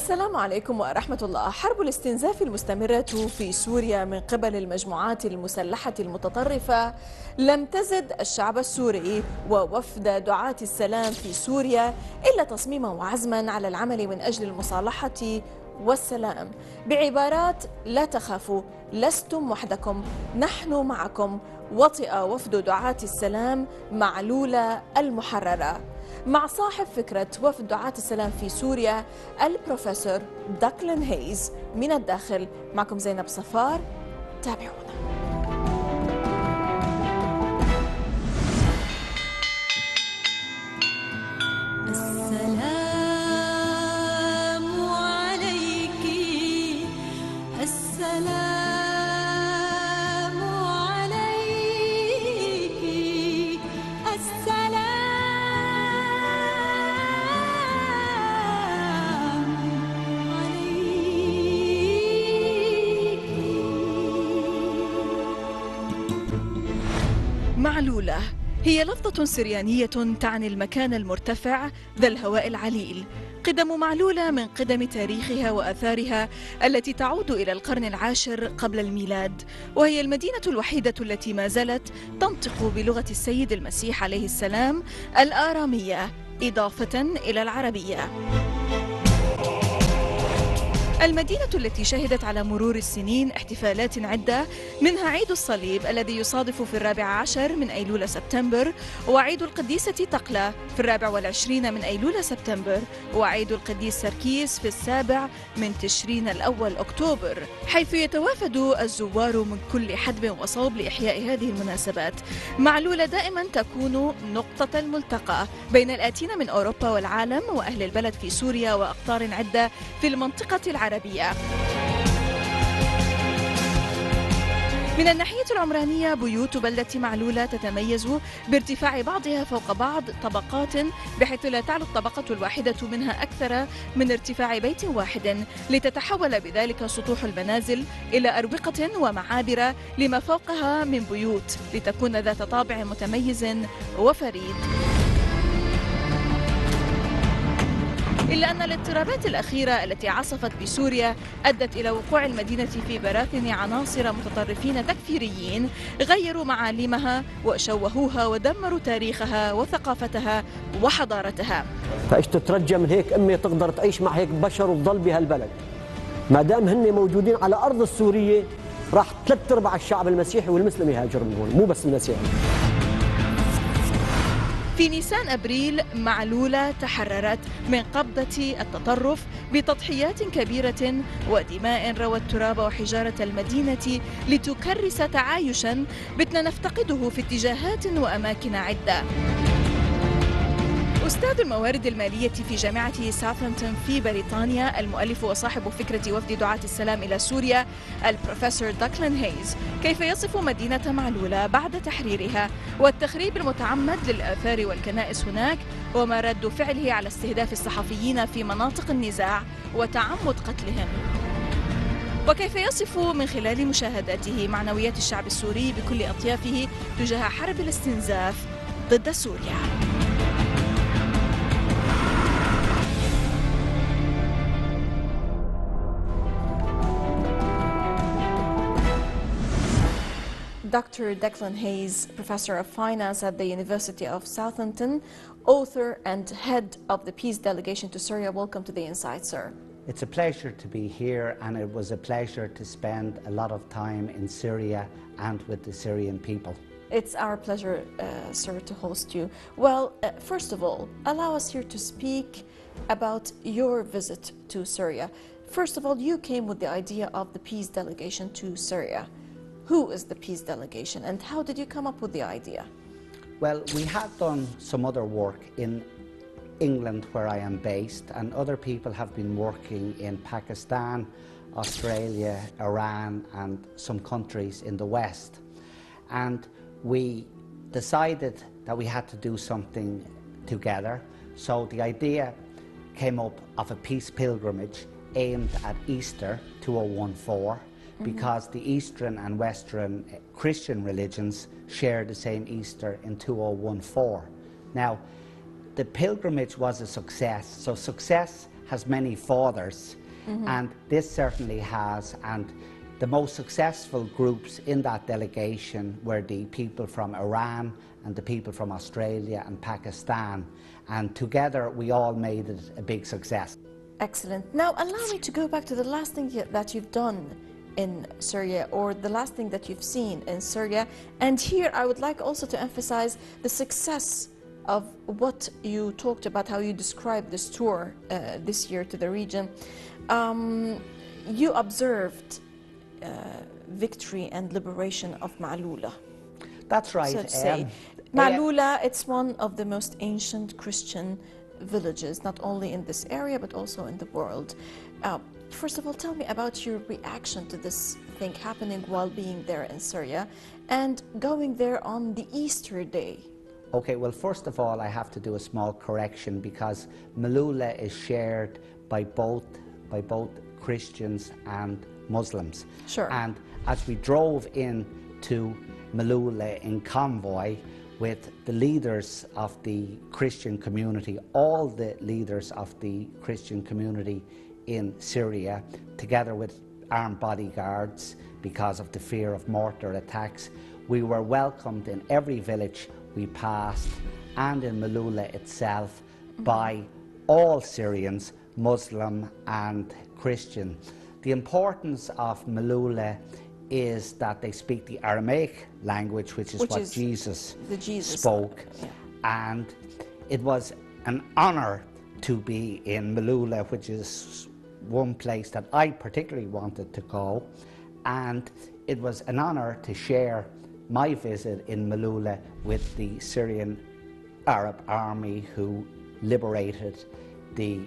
السلام عليكم ورحمة الله. حرب الاستنزاف المستمرة في سوريا من قبل المجموعات المسلحة المتطرفة لم تزد الشعب السوري ووفد دعاة السلام في سوريا إلا تصميما وعزما على العمل من أجل المصالحة والسلام بعبارات: لا تخافوا، لستم وحدكم، نحن معكم. وطئ وفد دعاة السلام معلولة المحررة مع صاحب فكرة وفد دعاة السلام في سوريا البروفيسور دكلن هايز من الداخل. معكم زينب صفار، تابعونا. معلولة هي لفظة سريانية تعني المكان المرتفع ذا الهواء العليل. قدم معلولة من قدم تاريخها وآثارها التي تعود إلى القرن العاشر قبل الميلاد، وهي المدينة الوحيدة التي ما زالت تنطق بلغة السيد المسيح عليه السلام الآرامية إضافة إلى العربية. المدينة التي شهدت على مرور السنين احتفالات عدة، منها عيد الصليب الذي يصادف في 14 من أيلول سبتمبر، وعيد القديسة تقلة في 24 من أيلول سبتمبر، وعيد القديس سركيس في 7 من تشرين الأول أكتوبر، حيث يتوافد الزوار من كل حدب وصوب لإحياء هذه المناسبات. معلولة دائما تكون نقطة الملتقى بين الآتين من أوروبا والعالم وأهل البلد في سوريا وأقطار عدة في المنطقة العربية. من الناحية العمرانية بيوت بلدة معلولة تتميز بارتفاع بعضها فوق بعض طبقات، بحيث لا تعلو الطبقة الواحدة منها أكثر من ارتفاع بيت واحد، لتتحول بذلك سطوح المنازل إلى أروقة ومعابر لما فوقها من بيوت، لتكون ذات طابع متميز وفريد. إلا أن الاضطرابات الأخيرة التي عصفت بسوريا أدت إلى وقوع المدينة في براثن عناصر متطرفين تكفيريين غيروا معالمها وشوهوها ودمروا تاريخها وثقافتها وحضارتها. فإيش تترجى من هيك أمي تقدر تعيش مع هيك بشر وتضل بهالبلد؟ ما دام هن موجودين على أرض السورية راح 3/4 الشعب المسيحي والمسلم يهاجر من هون، مو بس المسيحي. في نيسان أبريل معلولة تحررت من قبضة التطرف بتضحيات كبيرة ودماء روت تراب وحجارة المدينة لتكرس تعايشا بتنا نفتقده في اتجاهات وأماكن عدة. أستاذ الموارد المالية في جامعة ساوثمبتن في بريطانيا، المؤلف وصاحب فكرة وفد دعاة السلام إلى سوريا البروفيسور دكلن هايز، كيف يصف مدينة معلولة بعد تحريرها والتخريب المتعمد للآثار والكنائس هناك، وما رد فعله على استهداف الصحفيين في مناطق النزاع وتعمد قتلهم، وكيف يصف من خلال مشاهداته معنويات الشعب السوري بكل أطيافه تجاه حرب الاستنزاف ضد سوريا. Dr. Declan Hayes, Professor of Finance at the University of Southampton, author and head of the Peace Delegation to Syria. Welcome to the Insight, sir. It's a pleasure to be here, and it was a pleasure to spend a lot of time in Syria and with the Syrian people. It's our pleasure, sir, to host you. Well, first of all, allow us here to speak about your visit to Syria. First of all, you came with the idea of the Peace Delegation to Syria. Who is the Peace Delegation and how did you come up with the idea? Well, we had done some other work in England where I am based, and other people have been working in Pakistan, Australia, Iran and some countries in the West. And we decided that we had to do something together. So the idea came up of a peace pilgrimage aimed at Easter 2014. Because the Eastern and Western Christian religions share the same Easter in 2014. Now, the pilgrimage was a success. So success has many fathers, and this certainly has. And the most successful groups in that delegation were the people from Iran and the people from Australia and Pakistan. And together we all made it a big success. Excellent. Now allow me to go back to the last thing that you've done in Syria, or the last thing that you've seen in Syria. And here I would like also to emphasize the success of what you talked about, how you described this tour this year to the region. You observed victory and liberation of Ma'lula. That's right. So to say. Ma'lula, it's one of the most ancient Christian villages, not only in this area but also in the world. First of all, tell me about your reaction to this thing happening while being there in Syria and going there on the Easter day. Okay, well, first of all, I have to do a small correction, because Ma'lula is shared by both Christians and Muslims. Sure. And as we drove in to Ma'lula in convoy with the leaders of the Christian community, all the leaders of the Christian community in Syria, together with armed bodyguards because of the fear of mortar attacks, we were welcomed in every village we passed, and in Ma'lula itself, by all Syrians, Muslim and Christian. The importance of Ma'lula is that they speak the Aramaic language, which is what Jesus spoke. Yeah. And it was an honor to be in Ma'lula, which is one place that I particularly wanted to go. And it was an honor to share my visit in Ma'lula with the Syrian Arab army who liberated the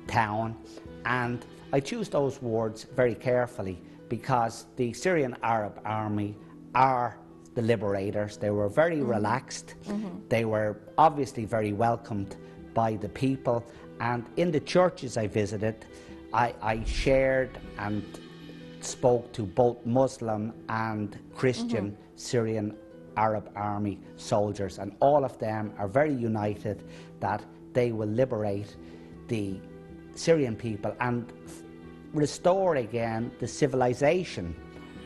town. And I choose those words very carefully, because the Syrian Arab army are the liberators. They were very relaxed. They were obviously very welcomed by the people. And in the churches I visited, I shared and spoke to both Muslim and Christian Syrian Arab army soldiers, and all of them are very united that they will liberate the Syrian people and restore again the civilization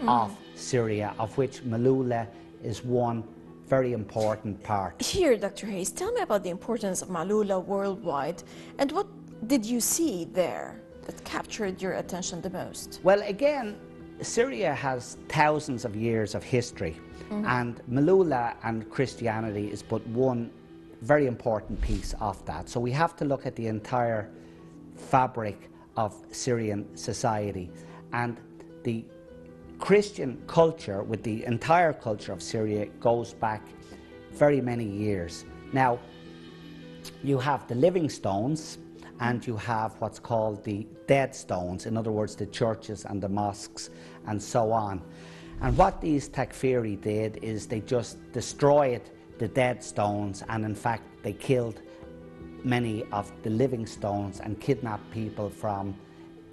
of Syria, of which Ma'lula is one very important part. Here, Dr. Hayes, tell me about the importance of Ma'lula worldwide, and what did you see there that captured your attention the most? Well, again, Syria has thousands of years of history, and Ma'lula and Christianity is but one very important piece of that. So we have to look at the entire fabric of Syrian society, and the Christian culture with the entire culture of Syria goes back very many years. Now, you have the living stones and you have what's called the dead stones, in other words, the churches and the mosques and so on. And what these Takfiri did is they just destroyed the dead stones, and in fact they killed many of the living stones and kidnapped people from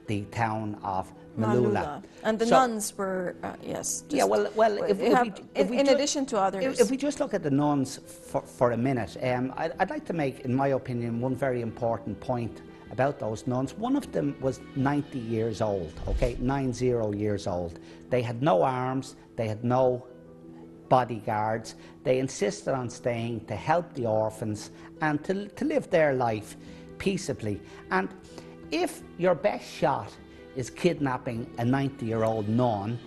the town of Ma'lula. And the nuns were, yes. Yeah, well, in addition to others. If we just look at the nuns for a minute, I'd like to make, in my opinion, one very important point about those nuns. One of them was 90 years old, okay, 90 years old. They had no arms, they had no bodyguards. They insisted on staying to help the orphans and to live their life peaceably. And if your best shot is kidnapping a 90-year-old nun,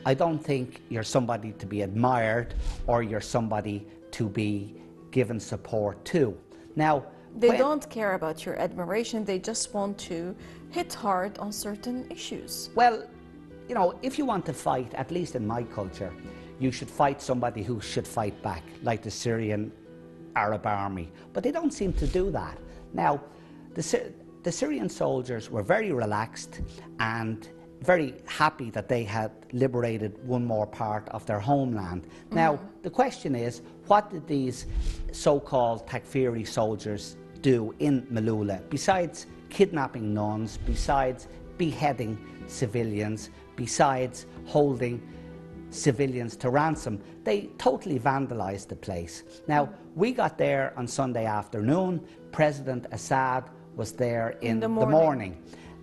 I don't think you're somebody to be admired or you're somebody to be given support to. Now, they don't care about your admiration, they just want to hit hard on certain issues. Well, you know, if you want to fight, at least in my culture, you should fight somebody who should fight back, like the Syrian Arab army. But they don't seem to do that. Now, the Syrian soldiers were very relaxed and very happy that they had liberated one more part of their homeland. Now, the question is, what did these so-called Takfiri soldiers do in Ma'lula, besides kidnapping nuns, besides beheading civilians, besides holding civilians to ransom? They totally vandalized the place. Now, we got there on Sunday afternoon. President Assad was there in the morning. morning.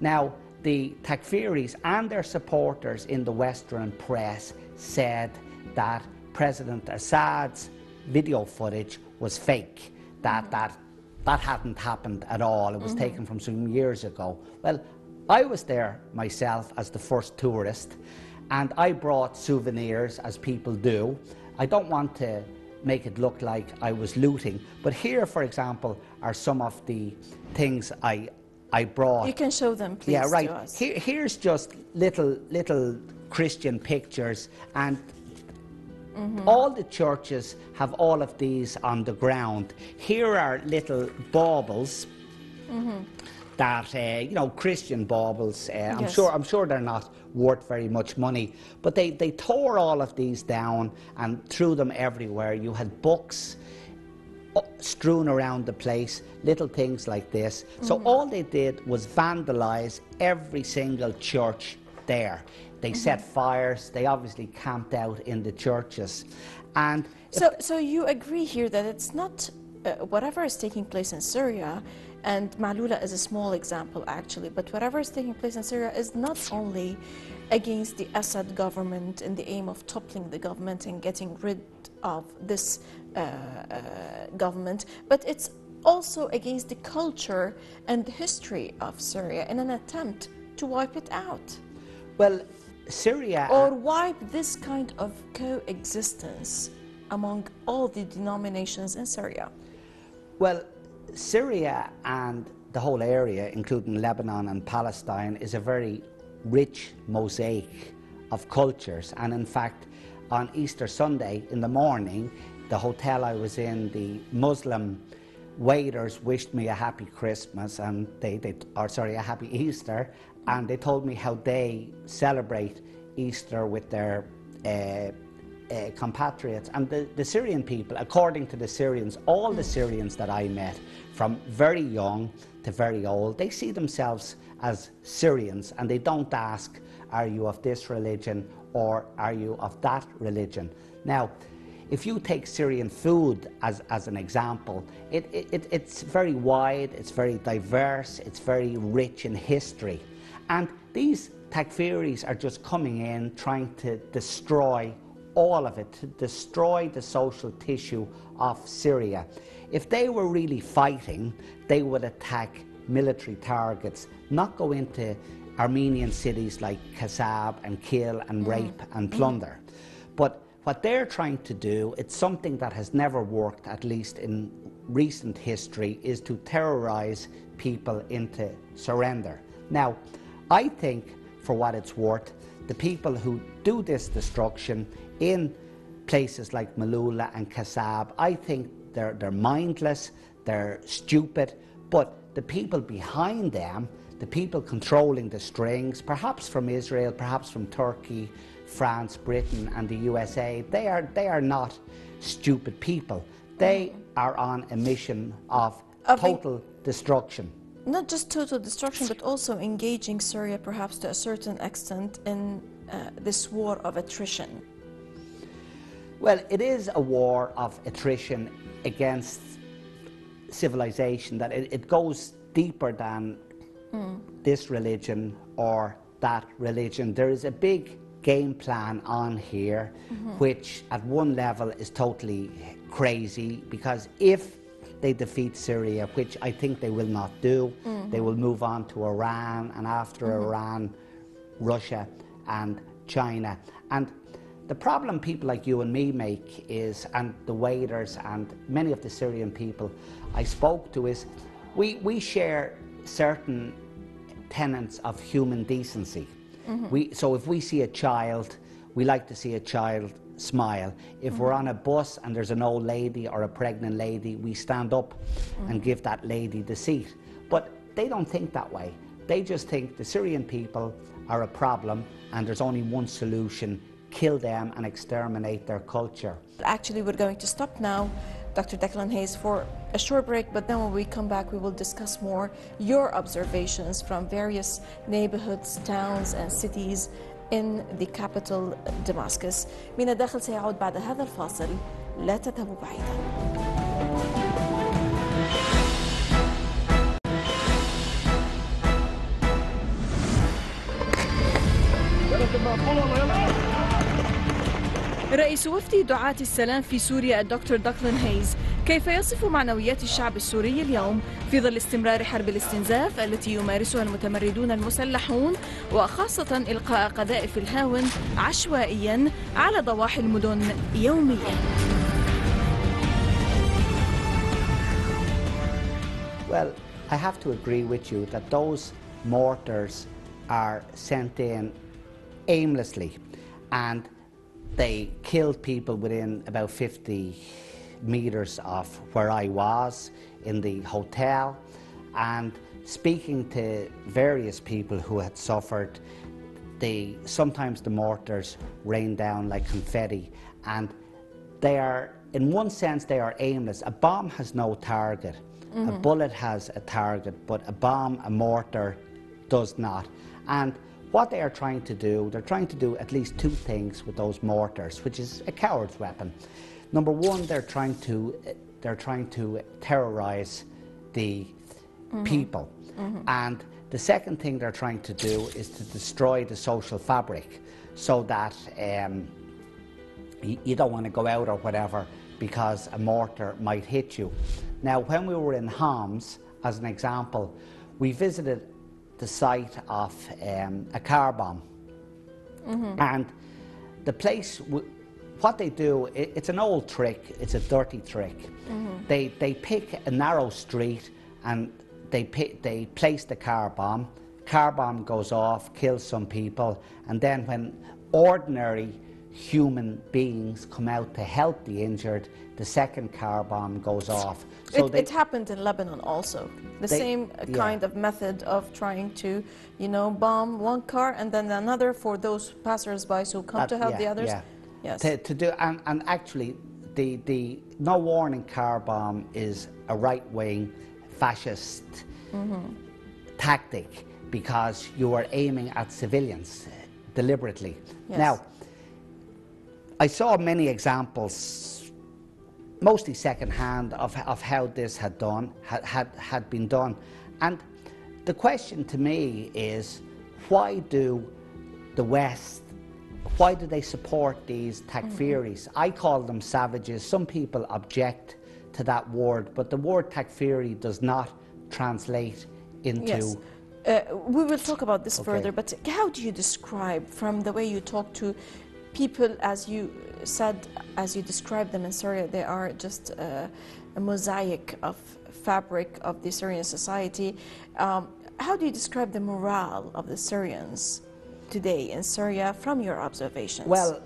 Now, the Takfiris and their supporters in the Western press said that President Assad's video footage was fake, that hadn't happened at all. It was taken from some years ago. Well, I was there myself as the first tourist, and I brought souvenirs, as people do. I don't want to make it look like I was looting, but here, for example, are some of the things I brought. You can show them, please, yeah, right. to us. Here's just little Christian pictures, and all the churches have all of these on the ground. Here are little baubles that, you know, Christian baubles. Yes. I'm sure they're not worth very much money, but they tore all of these down and threw them everywhere. You had books strewn around the place, little things like this. So all they did was vandalize every single church there. They set fires, they obviously camped out in the churches. And so you agree here that it's not whatever is taking place in Syria, and Malula is a small example actually, but whatever is taking place in Syria is not only against the Assad government in the aim of toppling the government and getting rid of this government, but it's also against the culture and the history of Syria in an attempt to wipe it out. well, Syria... Or wipe this kind of coexistence among all the denominations in Syria. Well, Syria and the whole area, including Lebanon and Palestine, is a very rich mosaic of cultures. And in fact, on Easter Sunday in the morning, the hotel I was in, the Muslim waiters wished me a happy Christmas and a happy Easter, and they told me how they celebrate Easter with their compatriots. And the Syrian people, according to the Syrians, all the Syrians that I met, from very young to very old, they see themselves as Syrians, and they don't ask, are you of this religion or are you of that religion? Now, if you take Syrian food as an example, it's very wide, it's very diverse, it's very rich in history. And these Takfiris are just coming in trying to destroy all of it, to destroy the social tissue of Syria. If they were really fighting, they would attack military targets, not go into Armenian cities like Kasab and kill and rape and plunder. But what they're trying to do, it's something that has never worked, at least in recent history, is to terrorize people into surrender. Now, I think, for what it's worth, the people who do this destruction in places like Malula and Kasab, I think they're mindless, they're stupid, but the people behind them, the people controlling the strings, perhaps from Israel, perhaps from Turkey, France, Britain and the USA, they are not stupid people. They are on a mission of total destruction. Not just total destruction, but also engaging Syria perhaps to a certain extent in this war of attrition. Well, it is a war of attrition against civilization, that it goes deeper than this religion or that religion. There is a big game plan on here, which at one level is totally crazy, because if they defeat Syria, which I think they will not do, they will move on to Iran, and after Iran, Russia and China. And the problem people like you and me make is, and the waiters and many of the Syrian people I spoke to, is we share certain tenets of human decency. So if we see a child, we like to see a child smile. If we're on a bus and there's an old lady or a pregnant lady, we stand up and give that lady the seat. But they don't think that way. They just think the Syrian people are a problem and there's only one solution: kill them and exterminate their culture. Actually, we're going to stop now, Dr. Dakhel Haiz, for a short break, but then when we come back we will discuss more your observations from various neighborhoods, towns and cities in the capital Damascus. من الداخل سيعود بعد هذا الفاصل، لا تذهبوا بعيدا. رئيس وفد دعاة السلام في سوريا الدكتور دكلن هايز كيف يصف معنويات الشعب السوري اليوم في ظل استمرار حرب الاستنزاف التي يمارسها المتمردون المسلحون، وخاصة إلقاء قذائف الهاون عشوائيا على ضواحي المدن يوميا. Well, I have to agree with you that those mortars are sent in aimlessly and they killed people within about 50 meters of where I was in the hotel, and speaking to various people who had suffered, sometimes the mortars rain down like confetti, and they are, in one sense, they are aimless. A bomb has no target. A bullet has a target, but a bomb, a mortar, does not. And what they are trying to do, they're trying to do at least two things with those mortars, which is a coward's weapon. Number one, they're trying to terrorize the people. And the second thing they're trying to do is to destroy the social fabric, so that you don't want to go out or whatever because a mortar might hit you. Now, when we were in Homs, as an example, we visited the site of a car bomb. And the place, what they do, it's an old trick, it's a dirty trick. They pick a narrow street and they place the car bomb goes off, kills some people, and then when ordinary human beings come out to help the injured, the second car bomb goes off. So it happened in Lebanon also. The same kind of method of trying to, you know, bomb one car and then another for those passers-by who come to help the others. Yes. To do, and actually, the no warning car bomb is a right-wing fascist tactic, because you are aiming at civilians deliberately. Yes. Now, I saw many examples, mostly second-hand, of how this had been done. And the question to me is, why do the West, why do they support these takfiris? I call them savages. Some people object to that word, but the word takfiri does not translate into... Yes. We will talk about this further, but how do you describe, from the way you talk to people, as you said, as you describe them in Syria, they are just a mosaic of fabric of the Syrian society. How do you describe the morale of the Syrians today in Syria from your observations? Well,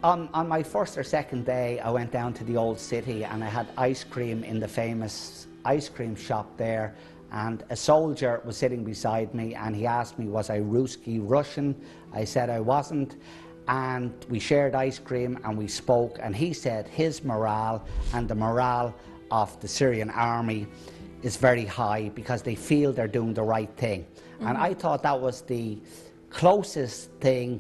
on my first or second day, I went down to the old city and I had ice cream in the famous ice cream shop there, and a soldier was sitting beside me and he asked me, was I Russian? I said I wasn't. And we shared ice cream and we spoke, and he said his morale and the morale of the Syrian army is very high because they feel they're doing the right thing. And I thought that was the closest thing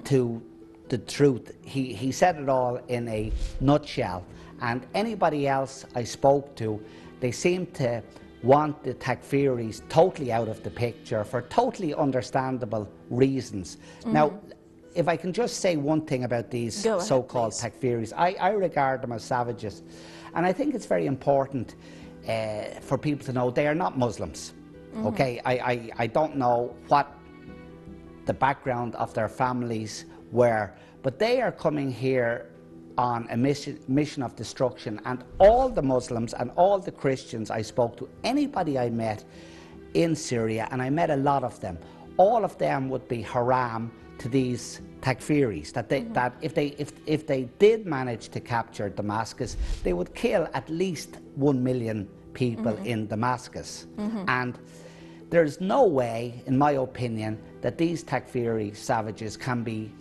to the truth. He said it all in a nutshell. And anybody else I spoke to, they seemed to want the takfiris totally out of the picture for totally understandable reasons. Now, if I can just say one thing about these so-called takfiris, I regard them as savages. And I think it's very important for people to know they are not Muslims. Okay, I don't know what the background of their families were, but they are coming here on a mission of destruction. And all the Muslims and all the Christians I spoke to, anybody I met in Syria, and I met a lot of them, all of them would be haram to these takfiris, that if they did manage to capture Damascus, they would kill at least 1 million people in Damascus. And there's no way, in my opinion, that these takfiri savages can be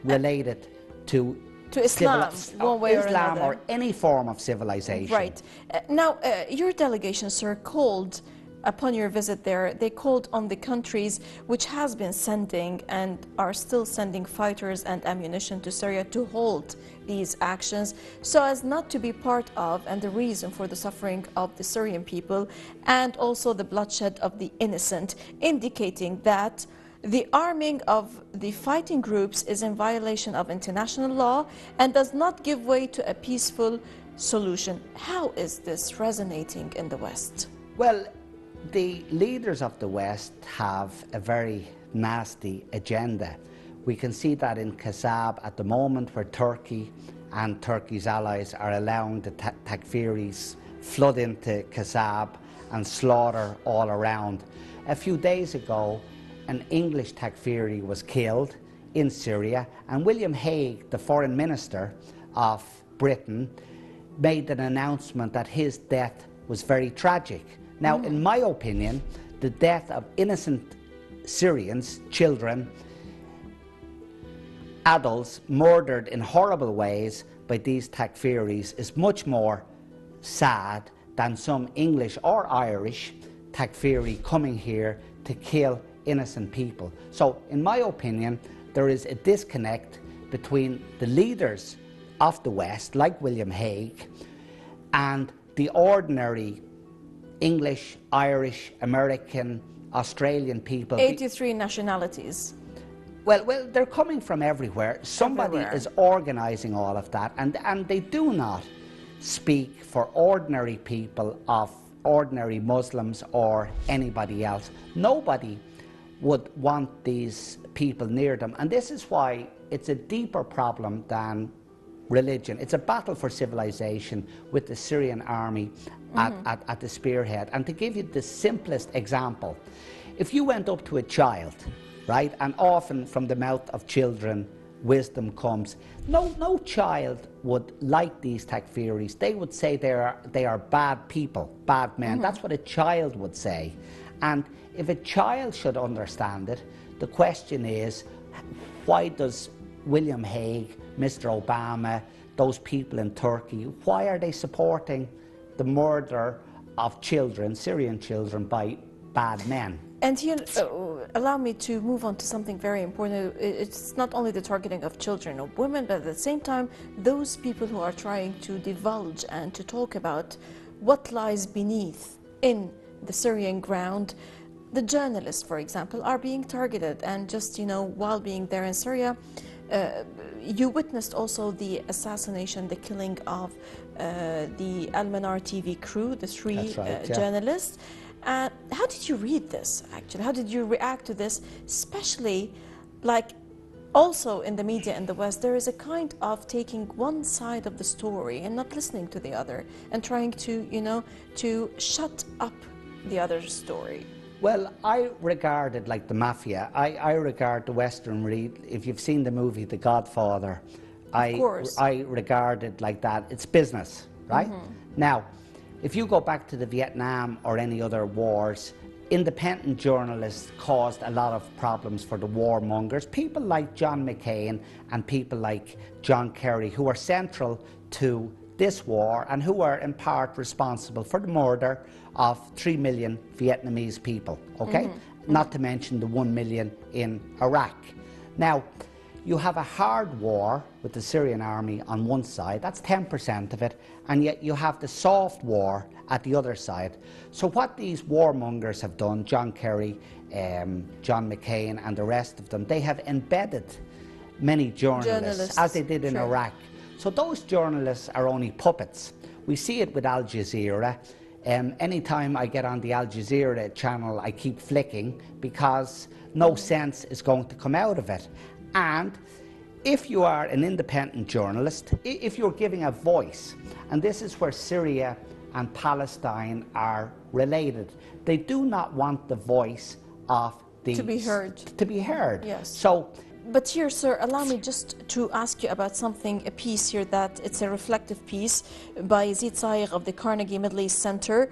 related to Islam, one way or another. Or any form of civilization. Right. Now, your delegation, sir, called, upon your visit there, they called on the countries which has been sending and are still sending fighters and ammunition to Syria to hold these actions so as not to be part of and the reason for the suffering of the Syrian people and also the bloodshed of the innocent, indicating that The arming of the fighting groups is in violation of international law and does not give way to a peaceful solution. How is this resonating in the West? Well, the leaders of the West have a very nasty agenda. We can see that in Kasab at the moment, where Turkey and Turkey's allies are allowing the Takfiris flood into Kasab and slaughter all around. A few days ago, an English Takfiri was killed in Syria, and William Hague, the Foreign Minister of Britain, made an announcement that his death was very tragic. Now, in my opinion, the death of innocent Syrians, children, adults murdered in horrible ways by these Takfiris is much more sad than some English or Irish Takfiri coming here to kill innocent people. So, in my opinion, there is a disconnect between the leaders of the West, like William Hague, and the ordinary English, Irish, American, Australian people. 83 nationalities. Well, they're coming from everywhere. Somebody is organising all of that, and they do not speak for ordinary people of ordinary Muslims or anybody else. Nobody would want these people near them, and this is why it's a deeper problem than religion. It's a battle for civilization with the Syrian army at the spearhead. And to give you the simplest example, if you went up to a child, right, and often from the mouth of children wisdom comes, no child would like these Takfiris. They would say they are bad people, bad men. That's what a child would say. And if a child should understand it, the question is, why does William Hague, Mr. Obama, those people in Turkey, why are they supporting the murder of children, Syrian children, by bad men? And here, allow me to move on to something very important. It's not only the targeting of children or women, but at the same time, those people who are trying to divulge and to talk about what lies beneath in the Syrian ground. The journalists, for example, are being targeted, and just, while being there in Syria, you witnessed also the assassination, the killing of the Al-Manar TV crew, the three journalists. How did you read this, actually? How did you react to this? Especially, also in the media in the West, there is a kind of taking one side of the story and not listening to the other, and trying to, to shut up the other story. Well, I regard it like the mafia. I regard the Western read. If you've seen the movie The Godfather, I regard it like that. It's business, right? Now, if you go back to the Vietnam or any other wars, independent journalists caused a lot of problems for the warmongers. People like John McCain and people like John Kerry, who are central to this war and who are in part responsible for the murder of 3 million Vietnamese people, okay? Not to mention the 1 million in Iraq. Now, you have a hard war with the Syrian army on one side, that's 10% of it, and yet you have the soft war at the other side. So what these warmongers have done, John Kerry, John McCain and the rest of them, they have embedded many journalists as they did in Iraq. So those journalists are only puppets. We see it with Al Jazeera. Anytime I get on the Al Jazeera channel, I keep flicking because no sense is going to come out of it. And if you are an independent journalist, if you're giving a voice, and this is where Syria and Palestine are related, they do not want the voice of the... To be heard. To be heard. Yes. So... But here, sir, allow me just to ask you about something, a piece here that it's a reflective piece by Zeinab of the Carnegie Middle East Center.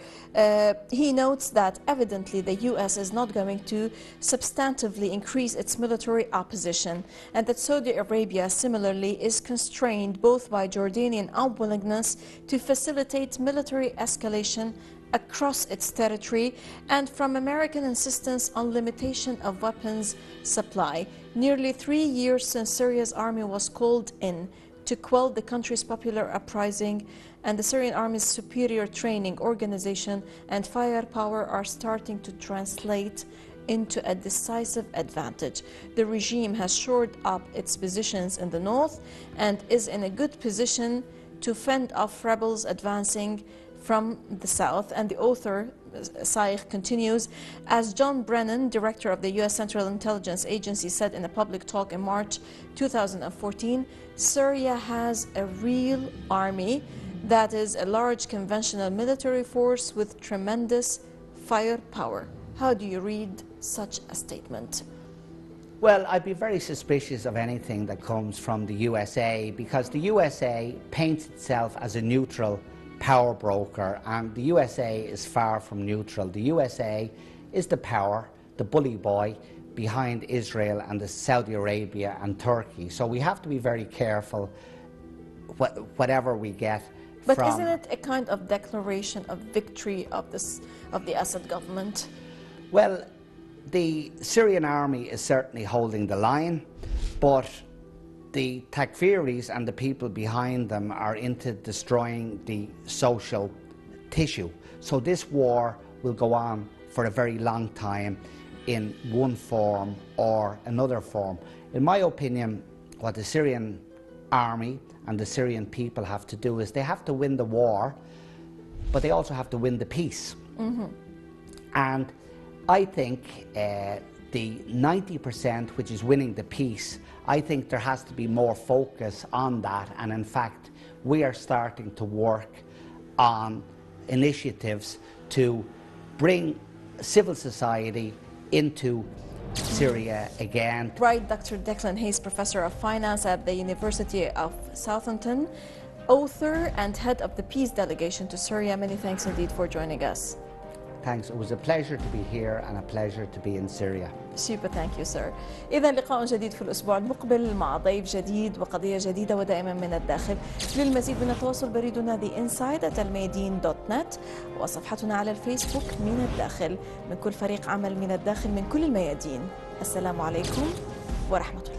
He notes that evidently the U.S. is not going to substantively increase its military opposition, and that Saudi Arabia similarly is constrained both by Jordanian unwillingness to facilitate military escalation across its territory and from American insistence on limitation of weapons supply. Nearly 3 years since Syria's army was called in to quell the country's popular uprising, and the Syrian army's superior training, organization and firepower are starting to translate into a decisive advantage. The regime has shored up its positions in the north and is in a good position to fend off rebels advancing from the south. And the author, Saich, continues, as John Brennan, director of the U.S. Central Intelligence Agency, said in a public talk in March 2014, Syria has a real army that is a large conventional military force with tremendous firepower. How do you read such a statement? Well, I'd be very suspicious of anything that comes from the USA, because the USA paints itself as a neutral power broker, and the USA is far from neutral. The USA is the power, the bully boy behind Israel and the Saudi Arabia and Turkey. So we have to be very careful whatever we get. But isn't it a kind of declaration of victory of the Assad government? Well, the Syrian army is certainly holding the line, but the Takfiris and the people behind them are into destroying the social tissue. So this war will go on for a very long time in one form or another form. In my opinion, what the Syrian army and the Syrian people have to do is they have to win the war, but they also have to win the peace. Mm-hmm. And I think the 90%, which is winning the peace, I think there has to be more focus on that. And in fact, we are starting to work on initiatives to bring civil society into Syria again. Right, Dr. Declan Hayes, Professor of Finance at the University of Southampton, author and head of the Peace Delegation to Syria. Many thanks indeed for joining us. Thanks. It was a pleasure to be here and a pleasure to be in Syria. Super, thank you, sir. إذا لقاء جديد في الأسبوع المقبل مع ضيف جديد وقضية جديدة ودائما من الداخل. للمزيد من التواصل بريدنا theinside@almayadeen.net وصفحتنا على الفيسبوك من الداخل. من كل فريق عمل من الداخل من كل الميادين. السلام عليكم ورحمة الله.